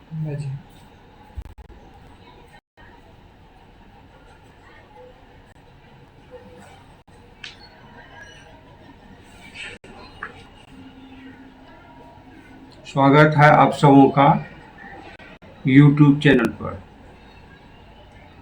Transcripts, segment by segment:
जी। स्वागत है आप सबों का YouTube चैनल पर।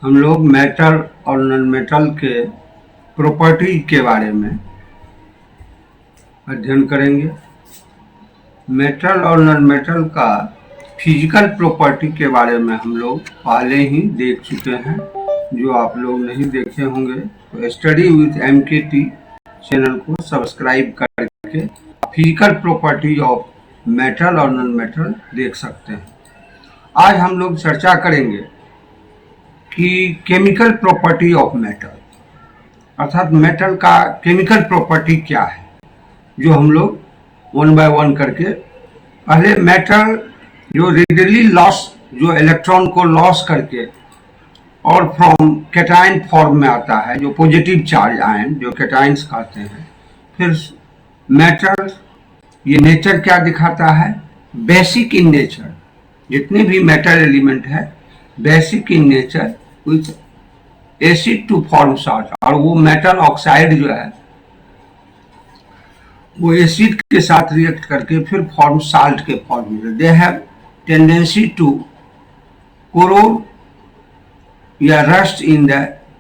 हम लोग मेटल और नॉन मेटल के प्रॉपर्टी के बारे में अध्ययन करेंगे। मेटल और नॉन मेटल का फिजिकल प्रॉपर्टी के बारे में हम लोग पहले ही देख चुके हैं। जो आप लोग नहीं देखे होंगे तो स्टडी विथ MKT चैनल को सब्सक्राइब करके फिजिकल प्रॉपर्टी ऑफ मेटल और नॉन मेटल देख सकते हैं। आज हम लोग चर्चा करेंगे कि केमिकल प्रॉपर्टी ऑफ मेटल, अर्थात मेटल का केमिकल प्रॉपर्टी क्या है, जो हम लोग वन बाय वन करके पहले मेटल जो रेडियली लॉस, जो इलेक्ट्रॉन को लॉस करके और फ्रॉम कैटायन फॉर्म में आता है, जो पॉजिटिव चार्ज आयन, जो कैटायंस कहते हैं। फिर मेटल ये नेचर क्या दिखाता है, बेसिक इन नेचर। जितने भी मेटल एलिमेंट है basic in nature with acid to form salt, और वो मेटल ऑक्साइड जो है वो एसिड के साथ रिएक्ट करके फिर फॉर्म साल्ट के फॉर्म में। They have tendency to corrode या rust in the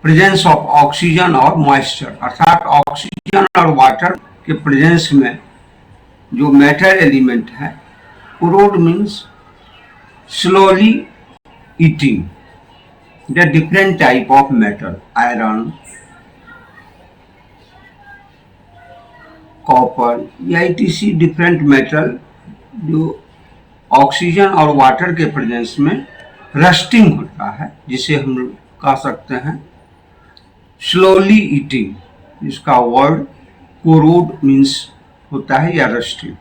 presence of oxygen और मॉइस्चर, अर्थात ऑक्सीजन और वाटर के प्रेजेंस में जो मेटल एलिमेंट है, corrode means slowly eating the different type of metal, iron, copper या etc different metal जो ऑक्सीजन और वाटर के प्रेजेंस में रस्टिंग होता है, जिसे हम कह सकते हैं स्लोली ईटिंग। इसका वर्ड कोरोड मीन्स होता है या रस्टिंग।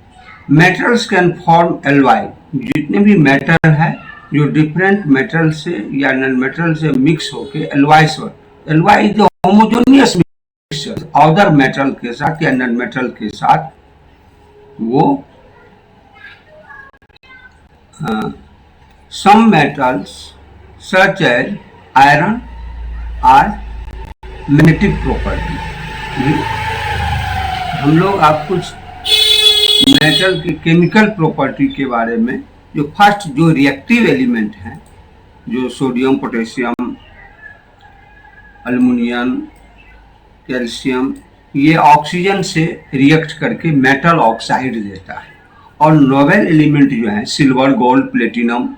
मेटल्स कैन फॉर्म एलवाई, जितने भी मेटल है जो डिफरेंट मेटल से या नॉन मेटल से मिक्स होके एलवाइस हो। Alloy is homogeneous mixture other metal के साथ या नॉन मेटल के साथ। वो some metals such as iron are magnetic property. हम लोग आप कुछ मेटल के केमिकल प्रॉपर्टी के बारे में, जो फर्स्ट जो रिएक्टिव एलिमेंट हैं, जो सोडियम, पोटेशियम, एल्युमिनियम, कैल्शियम, ये ऑक्सीजन से रिएक्ट करके मेटल ऑक्साइड देता है। और नोबल एलिमेंट जो है सिल्वर, गोल्ड, प्लेटिनम,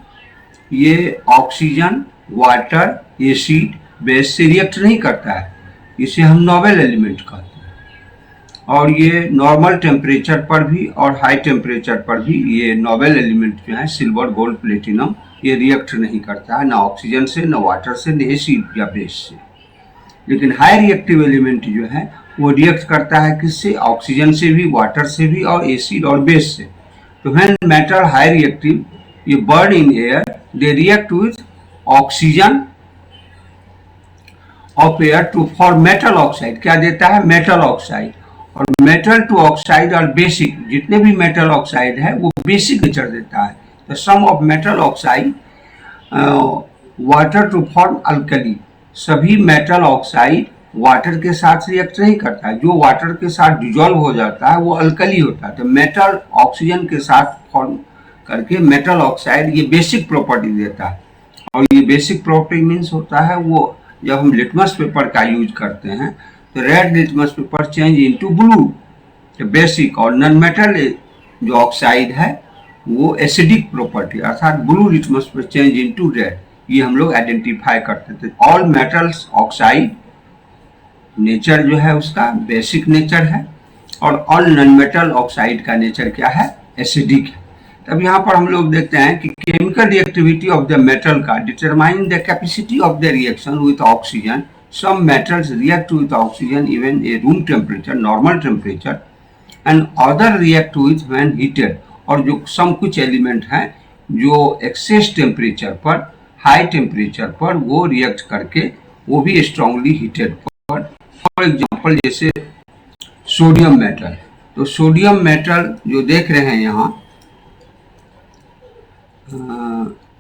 ये ऑक्सीजन, वाटर, एसिड, बेस से रिएक्ट नहीं करता है, इसे हम नोबल एलिमेंट कहते हैं। और ये नॉर्मल टेम्परेचर पर भी और हाई टेम्परेचर पर भी ये नोबल एलिमेंट जो है सिल्वर, गोल्ड, प्लेटिनम, ये रिएक्ट नहीं करता है, ना ऑक्सीजन से, ना वाटर से, ना एसिड या बेस से। लेकिन हाई रिएक्टिव एलिमेंट जो है वो रिएक्ट करता है किससे, ऑक्सीजन से भी, वाटर से भी, और एसिड और बेस से। तो व्हेन मेटल हाई रिएक्टिव, ये burn in air, they react with oxygen of air to form metal oxide. क्या देता है, मेटल ऑक्साइड। और मेटल टू ऑक्साइड और बेसिक, जितने भी मेटल ऑक्साइड है वो बेसिक नेचर देता है। तो some of metal oxide water to form alkali. सभी मेटल ऑक्साइड वाटर के साथ रिएक्ट नहीं करता है, जो वाटर के साथ डिजोल्व हो जाता है वो अल्कली होता है। तो मेटल ऑक्सीजन के साथ फॉर्म करके मेटल ऑक्साइड ये बेसिक प्रॉपर्टी देता है। और ये बेसिक प्रॉपर्टी मीन्स होता है वो जब हम लिटमस पेपर का यूज करते हैं तो red litmus paper change into blue. तो बेसिक और नॉन मेटल जो ऑक्साइड है वो एसिडिक प्रॉपर्टी, अर्थात blue litmus paper change into red, ये हम लोग आइडेंटिफाई करते थे। ऑल मेटल्स ऑक्साइड नेचर जो है उसका बेसिक नेचर है, और ऑल नॉन मेटल ऑक्साइड का नेचर क्या है, एसिडिक है। तब यहाँ पर हम लोग देखते हैं कि chemical reactivity of the metal का determine the capacity of the reaction with oxygen. Some metals react with oxygen even a room temperature, normal temperature, and other react with when heated. और जो some कुछ element हैं जो access temperature पर, high temperature पर वो react करके वो भी स्ट्रांगली हीटेड पर। फॉर एग्जांपल जैसे सोडियम मेटल, तो सोडियम मेटल जो देख रहे हैं यहाँ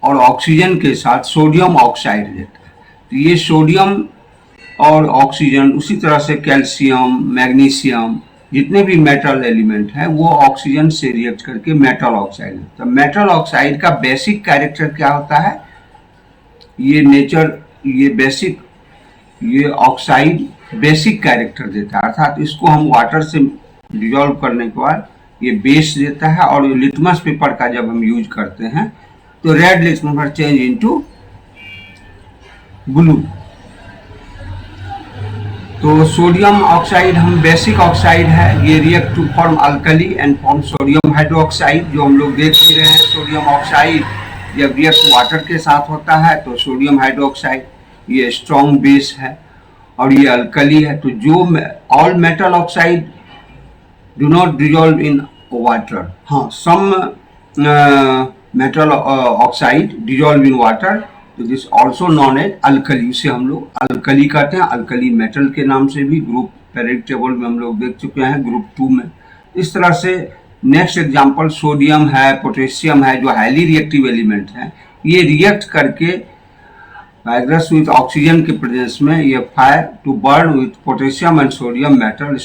और ऑक्सीजन के साथ सोडियम ऑक्साइड देता है। तो ये सोडियम और ऑक्सीजन, उसी तरह से कैल्शियम, मैग्नीशियम, जितने भी मेटल एलिमेंट हैं वो ऑक्सीजन से रिएक्ट करके मेटल ऑक्साइड देता है। मेटल ऑक्साइड का बेसिक कैरेक्टर क्या होता है, ये ऑक्साइड बेसिक कैरेक्टर देता है, अर्थात इसको हम वाटर से डिजोल्व करने के बाद ये बेस देता है। और लिटमस पेपर का जब हम यूज करते हैं तो red litmus paper change into blue. तो सोडियम ऑक्साइड हम बेसिक ऑक्साइड है, ये react to form alkali and form sodium hydroxide, जो हम लोग देख भी रहे हैं। सोडियम ऑक्साइड जब रिएक्ट वाटर के साथ होता है तो सोडियम हाइड्रोक्साइड, ये स्ट्रॉन्ग बेस है और ये अल्कली है। तो जो all metal oxide do not dissolve in water, हाँ some metal oxide dissolve in water, तो this also non as alkali, इसे हम लोग अल्कली कहते हैं। अल्कली मेटल के नाम से भी ग्रुप पेरियोडिक टेबल में हम लोग देख चुके हैं, ग्रुप 2 में। इस तरह से नेक्स्ट एग्जांपल सोडियम है, पोटेशियम है, जो हाईली रिएक्टिव एलिमेंट है, ये रिएक्ट करके वाइब्रेस विथ ऑक्सीजन के प्रेजेंस में ये fire to burn with potassium and sodium metal.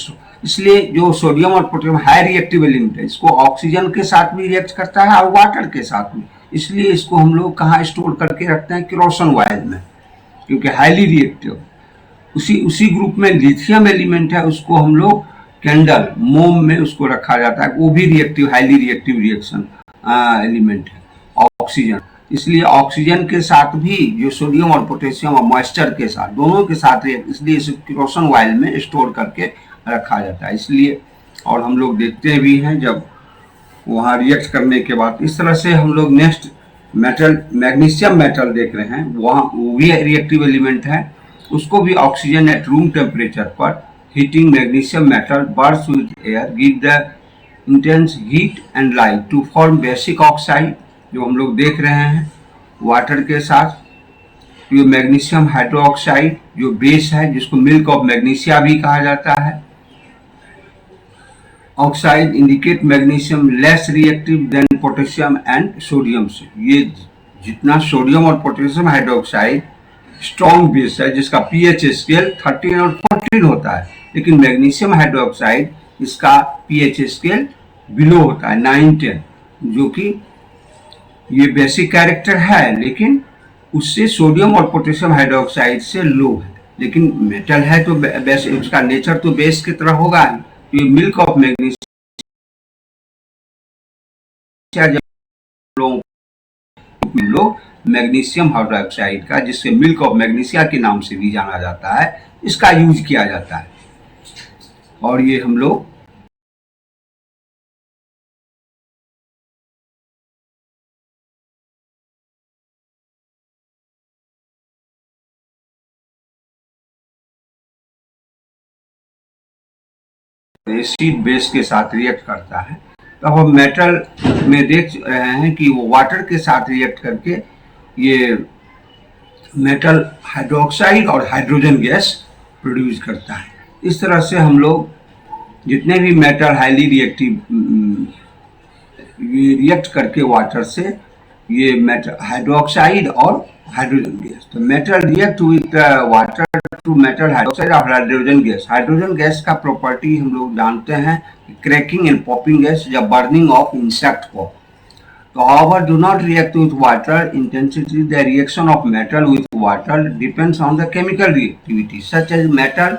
इसलिए जो सोडियम और पोटेशियम हाई रिएक्टिव एलिमेंट है, इसको ऑक्सीजन के साथ भी रिएक्ट करता है और वाटर के साथ भी। इसलिए इसको हम लोग कहाँ स्टोर करके रखते हैं, केरोसिन ऑयल में, क्योंकि हाईली रिएक्टिव। उसी ग्रुप में लिथियम एलिमेंट है, उसको हम लोग कैंडल, मोम में उसको रखा जाता है, वो भी reactive, highly reactive reaction element है ऑक्सीजन। इसलिए ऑक्सीजन के साथ भी जो सोडियम और पोटेशियम और मॉइस्चर के साथ, दोनों के साथ रिएक्ट, इसलिए इसे केरोसिन ऑयल में स्टोर करके रखा जाता है। इसलिए और हम लोग देखते भी हैं जब वहाँ रिएक्ट करने के बाद। इस तरह से हम लोग नेक्स्ट मेटल, मैग्नीशियम मेटल देख रहे हैं, वहाँ वो भी रिएक्टिव एलिमेंट है, उसको भी ऑक्सीजन एट रूम टेम्परेचर पर heating magnesium metal burst with air give the intense heat and light to form basic oxide, जो हम लोग देख रहे हैं वाटर के साथ। ये मैग्नीशियम हाइड्रोक्साइड जो बेस है, जिसको मिल्क ऑफ मैग्नीशिया भी कहा जाता है। Oxide indicate magnesium less reactive than potassium and sodium से। ये जितना सोडियम और पोटेशियम हाइड्रोक्साइड स्ट्रॉन्ग बेस है, जिसका पीएच स्केल 13 और 14 होता है, लेकिन मैग्नीशियम हाइड्रोक्साइड इसका पीएच स्केल बिलो होता है 9-10, जो कि ये बेसिक कैरेक्टर है, लेकिन उससे सोडियम और पोटेशियम हाइड्रोक्साइड से लो है। लेकिन मेटल है तो बेस, उसका नेचर तो बेस की तरह होगा ही। ये मिल्क ऑफ मैग्नीशिया लोग मैग्नीशियम हाइड्रोक्साइड का, जिससे मिल्क ऑफ मैग्नीशिया के नाम से भी जाना जाता है, इसका यूज किया जाता है। और ये हम लोग एसिड बेस के साथ रिएक्ट करता है। तो अब हम मेटल में देख रहे हैं कि वो वाटर के साथ रिएक्ट करके ये मेटल हाइड्रोक्साइड और हाइड्रोजन गैस प्रोड्यूस करता है। इस तरह से हम लोग जितने भी मेटल हाईली रिएक्टिव रिएक्ट करके वाटर से, ये मेटल हाइड्रोक्साइड और हाइड्रोजन गैस, तो metal react with water to metal hydroxide और हाइड्रोजन गैस। हाइड्रोजन गैस का प्रॉपर्टी हम लोग जानते हैं, क्रैकिंग एंड पॉपिंग गैस या बर्निंग ऑफ इंसेक्ट पॉप। तो however do not react with water intensity, the reaction of metal with water depends on the chemical reactivity such as metal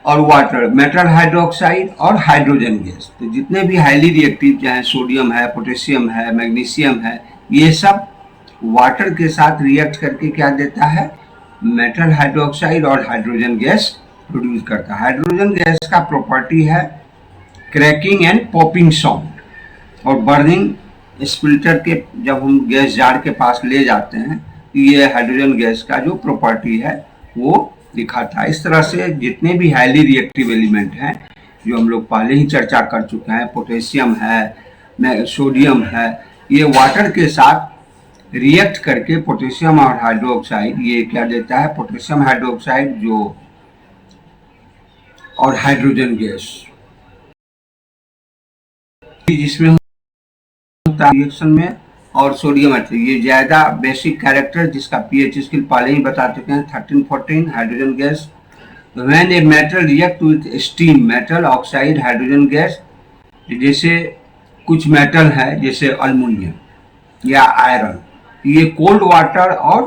और water, metal hydroxide और hydrogen gas. तो जितने भी highly reactive चाहे sodium है, potassium है, magnesium है, ये सब वाटर के साथ रिएक्ट करके क्या देता है, मेटल हाइड्रोक्साइड और हाइड्रोजन गैस प्रोड्यूस करता है। हाइड्रोजन गैस का प्रॉपर्टी है क्रैकिंग एंड पॉपिंग साउंड और बर्निंग। स्प्लिटर के जब हम गैस जार के पास ले जाते हैं, ये हाइड्रोजन गैस का जो प्रॉपर्टी है वो दिखाता है। इस तरह से जितने भी हाईली रिएक्टिव एलिमेंट हैं, जो हम लोग पहले ही चर्चा कर चुके हैं, पोटेशियम है, सोडियम है, ये वाटर के साथ रिएक्ट करके पोटेशियम और हाइड्रोक्साइड ये क्या देता है, पोटेशियम हाइड्रोक्साइड जो और हाइड्रोजन गैस, जिसमें रिएक्शन में और सोडियम एटम, ये ज़्यादा बेसिक कैरेक्टर जिसका पीएच स्केल पहले ही बता चुके हैं 13-14 hydrogen gas. When a metal react with steam metal oxide hydrogen gas, जैसे कुछ मेटल है जैसे अल्मुनियम या आयरन, ये कोल्ड वाटर और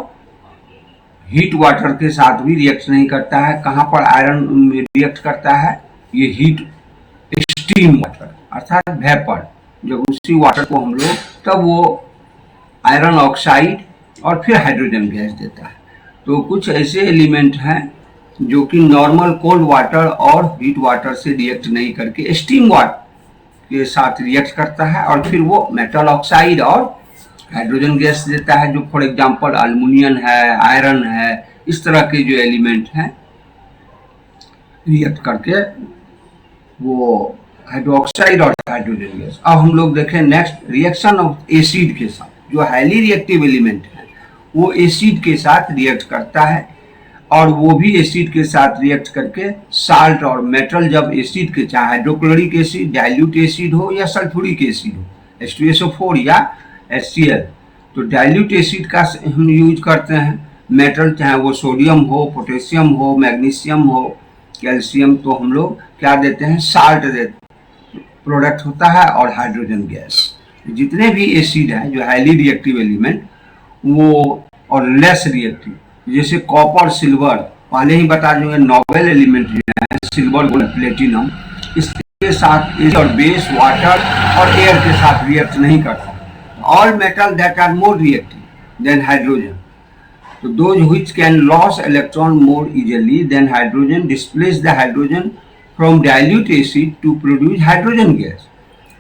हीट वाटर के साथ भी रिएक्ट नहीं करता है। कहाँ पर आयरन रिएक्ट करता है? ये हीट स्टीम वाटर अर्थात वेपर, जब उसी वाटर को हम लोग, तब वो आयरन ऑक्साइड और फिर हाइड्रोजन गैस देता है। तो कुछ ऐसे एलिमेंट हैं जो कि नॉर्मल कोल्ड वाटर और हीट वाटर से रिएक्ट नहीं करके स्टीम वाटर के साथ रिएक्ट करता है और फिर वो मेटल ऑक्साइड और हाइड्रोजन गैस देता है, जो फॉर एग्जांपल अल्मुनियम है, आयरन है, इस तरह के जो एलिमेंट हैं रिएक्ट करके वो हाइड्रोक्साइड और हाइड्रोजन गैस। अब हम लोग देखें नेक्स्ट रिएक्शन ऑफ एसिड के साथ। जो हाईली रिएक्टिव एलिमेंट है वो एसिड के साथ रिएक्ट करता है और वो भी एसिड के साथ रिएक्ट करके साल्ट और मेटल, जब एसिड के चाहे हाइड्रोक्लोरिक एसिड, डाइल्यूट एसिड हो या सल्फ्यूरिक एसिड हो, H2SO4 या HCl, तो डाइल्यूट एसिड का हम यूज करते हैं। मेटल चाहे वो सोडियम हो, पोटेशियम हो, मैग्नीशियम हो, कैल्शियम, तो हम लोग क्या देते हैं? साल्ट देते, प्रोडक्ट होता है और हाइड्रोजन गैस। जितने भी एसिड हैं जो हाईली रिएक्टिव एलिमेंट वो और लेस रिएक्टिव, जैसे कॉपर, सिल्वर, पहले ही बता देंगे नोबेल एलिमेंट जो है सिल्वर, गोल्ड, प्लेटिनम, इसके साथ एसिड और बेस वाटर और एयर के साथ रिएक्ट नहीं करता। All metal that are more reactive than hydrogen, so those which can lose electron more easily than hydrogen displace the hydrogen from dilute acid to produce hydrogen gas.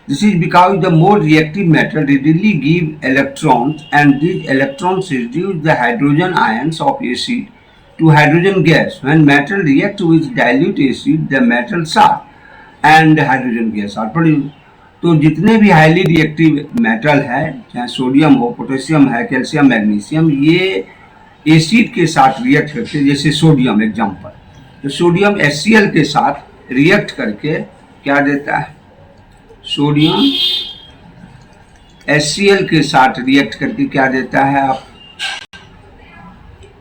This is because the more reactive metal readily give electrons and these electrons reduce the hydrogen ions of acid to hydrogen gas. When metal react with dilute acid, the metal salt and hydrogen gas are produced. तो जितने भी highly reactive metal है, चाहे sodium हो, potassium है, calcium, magnesium, ये acid के साथ रिएक्ट करके, जैसे सोडियम एग्जाम्पल, तो सोडियम HCl के साथ रिएक्ट करके क्या देता है? सोडियम HCl के साथ रिएक्ट करके क्या देता है? आप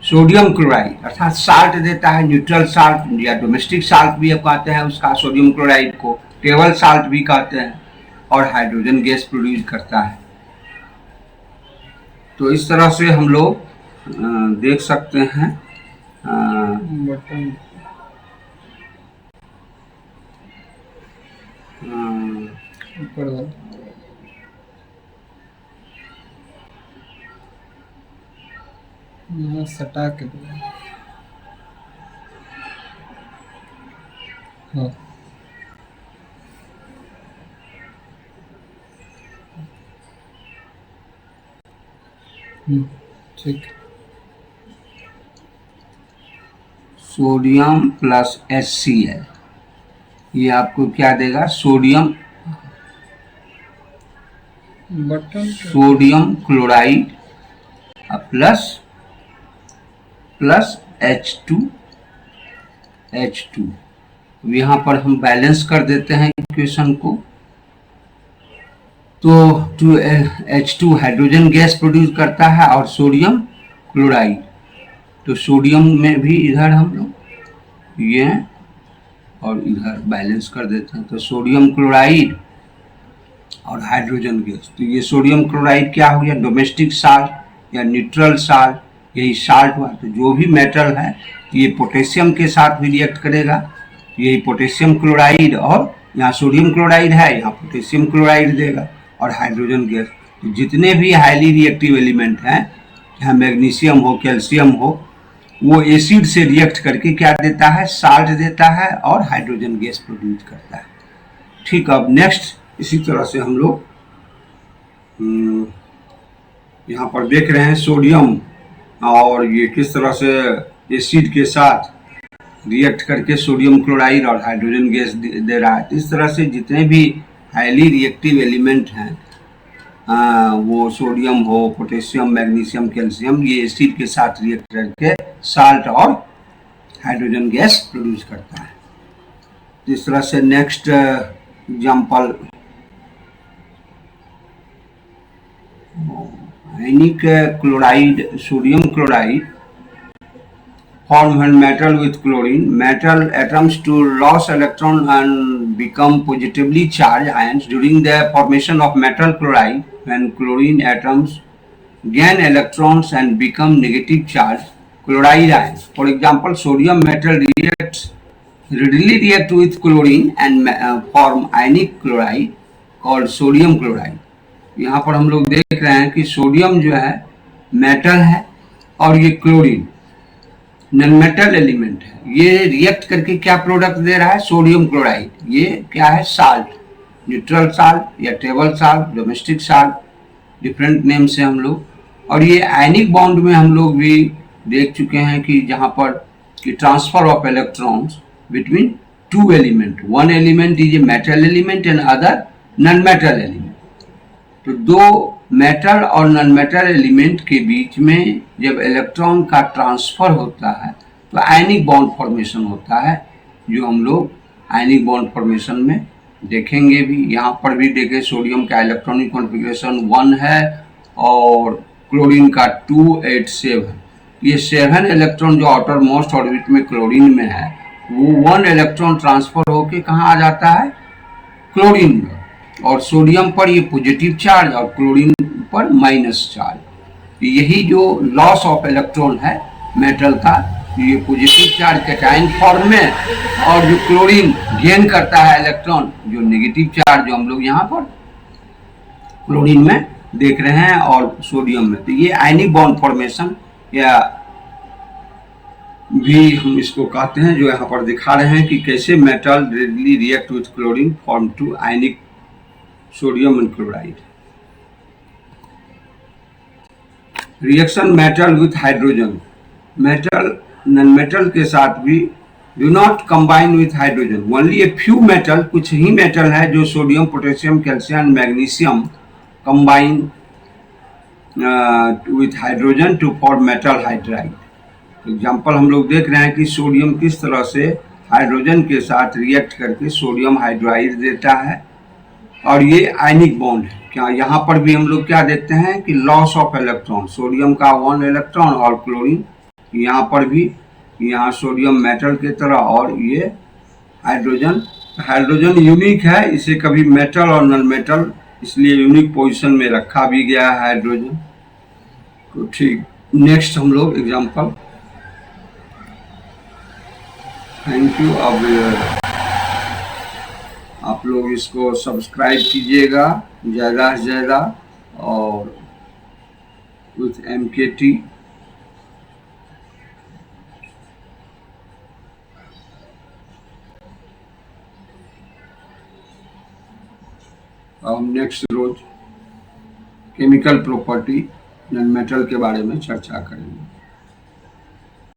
सोडियम क्लोराइड अर्थात साल्ट देता है, न्यूट्रल साल्ट या डोमेस्टिक साल्ट भी कहते हैं उसका, सोडियम क्लोराइड को टेबल साल्ट भी कहते हैं, और हाइड्रोजन गैस प्रोड्यूस करता है। तो इस तरह से हम लोग देख सकते हैं। सटा के हाँ ठीक। सोडियम प्लस HCl, ये आपको क्या देगा? Sodium button sodium chloride plus plus H2। यहाँ पर हम बैलेंस कर देते हैं इक्वेशन को, तो H2 हाइड्रोजन गैस प्रोड्यूस करता है और सोडियम क्लोराइड, तो सोडियम में भी इधर हम लोग ये और इधर बैलेंस कर देते हैं, तो सोडियम क्लोराइड और हाइड्रोजन गैस। तो ये सोडियम क्लोराइड क्या हो गया? डोमेस्टिक साल्ट या न्यूट्रल साल्ट, यही साल्ट हुआ। तो जो भी मेटल है ये पोटेशियम के साथ भी रिएक्ट करेगा, यही पोटेशियम क्लोराइड, और यहाँ सोडियम क्लोराइड है, यहाँ पोटेशियम क्लोराइड देगा और हाइड्रोजन गैस। तो जितने भी हाईली रिएक्टिव एलिमेंट हैं, चाहे मैग्नीशियम हो, कैल्शियम हो, वो एसिड से रिएक्ट करके क्या देता है? साल्ट देता है और हाइड्रोजन गैस प्रोड्यूस करता है। ठीक, अब नेक्स्ट इसी तरह से हम लोग यहाँ पर देख रहे हैं सोडियम और ये किस तरह से एसिड के साथ रिएक्ट करके सोडियम क्लोराइड और हाइड्रोजन गैस दे रहा है। इस तरह से जितने भी हाईली रिएक्टिव एलिमेंट हैं, वो सोडियम हो, पोटेशियम, मैग्नीशियम, कैल्शियम, ये एसिड के साथ रिएक्ट करके साल्ट और हाइड्रोजन गैस प्रोड्यूस करता है। इस तरह से next example ionic chloride, sodium chloride form when metal with chlorine. Metal atoms to lose electron and become positively charged ions during the formation of metal chloride. When chlorine atoms gain electrons and become negative charged chloride ions. For example, sodium metal readily react with chlorine and form ionic chloride called sodium chloride. यहाँ पर हम लोग देख रहे हैं कि sodium जो है मेटल है और ये क्लोरीन नॉन मेटल एलिमेंट है। ये रिएक्ट करके क्या प्रोडक्ट दे रहा है? Sodium chloride. ये क्या है? साल्ट, न्यूट्रल साल्ट या table salt, domestic salt, different name से हम लोग। और ये आयनिक बॉन्ड में हम लोग भी देख चुके हैं कि जहाँ पर कि transfer of electrons between two element, one element is a metal element and other non metal element. तो दो मेटल और नॉन मेटल एलिमेंट के बीच में जब इलेक्ट्रॉन का ट्रांसफर होता है तो आयनिक बॉन्ड फॉर्मेशन होता है, जो हम लोग आयनिक बॉन्ड फॉर्मेशन में देखेंगे भी। यहाँ पर भी देखें, सोडियम का इलेक्ट्रॉनिक कॉन्फ़िगरेशन 1 है और क्लोरीन का 2, 8, 7। ये 7 इलेक्ट्रॉन जो आउटर मोस्ट ऑर्बिट में क्लोरीन में है, वो 1 इलेक्ट्रॉन ट्रांसफर होके कहाँ आ जाता है? क्लोरीन में। और सोडियम पर ये पॉजिटिव चार्ज और क्लोरीन पर माइनस चार्ज। यही जो लॉस ऑफ इलेक्ट्रॉन है मेटल का, ये पॉजिटिव चार्ज कैटायन फॉर्म में, और जो क्लोरीन गेन करता है इलेक्ट्रॉन, जो नेगेटिव चार्ज जो हम लोग यहाँ पर क्लोरीन में देख रहे हैं और सोडियम में। तो ये आयनिक बॉन्ड फॉर्मेशन या भी हम इसको कहते हैं, जो यहाँ पर दिखा रहे हैं कि कैसे metal readily react with chlorine form to ionic sodium and chloride. Reaction metal with hydrogen. Metal non metal के साथ भी do not combine with hydrogen. Only a few metal, कुछ ही मेटल है जो sodium, potassium, calcium, magnesium combine with hydrogen to form metal hydride. Example हम लोग देख रहे हैं कि सोडियम किस तरह से हाइड्रोजन के साथ रिएक्ट करके सोडियम हाइड्राइड देता है, और ये आयनिक बॉन्ड है। क्या यहाँ पर भी हम लोग क्या देखते हैं कि लॉस ऑफ इलेक्ट्रॉन, सोडियम का 1 इलेक्ट्रॉन और क्लोरीन, यहाँ पर भी, यहाँ सोडियम मेटल की तरह और ये हाइड्रोजन। हाइड्रोजन यूनिक है, इसे कभी मेटल और नॉन मेटल इसलिए यूनिक पोजीशन में रखा भी गया है हाइड्रोजन तो। ठीक, नेक्स्ट हम लोग एग्जाम्पल। Thank you. अब आप लोग इसको सब्सक्राइब कीजिएगा ज़्यादा से ज़्यादा, और विथ MKT। हम नेक्स्ट रोज केमिकल प्रॉपर्टी नॉन मेटल के बारे में चर्चा करेंगे।